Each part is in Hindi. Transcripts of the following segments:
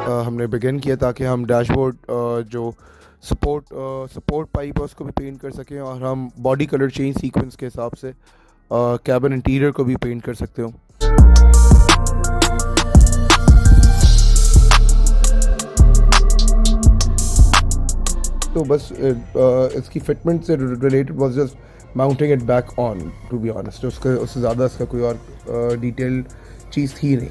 हमने बिगिन किया ताकि हम डैशबोर्ड जो सपोर्ट पाइप है उसको भी पेंट कर सकें, और हम बॉडी कलर चेंज सीक्वेंस के हिसाब से कैबिन इंटीरियर को भी पेंट कर सकते हो। तो बस इसकी फिटमेंट से related was just mounting it back on, to be honest. उससे ज़्यादा इसका कोई और डिटेल चीज़ थी नहीं।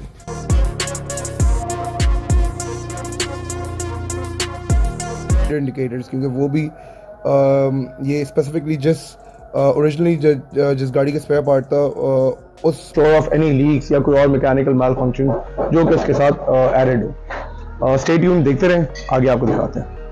इंडिकेटर्स, क्योंकि वो भी ये स्पेसिफिकली ओरिजिनली जिस गाड़ी का स्पेयर पार्ट था उस स्टोर ऑफ एनी लीक्स या कोई और मैकेनिकल माल फंक्शन जो कि उसके साथ एडेड हो। स्टे ट्यून, देखते रहें, आगे आपको दिखाते हैं।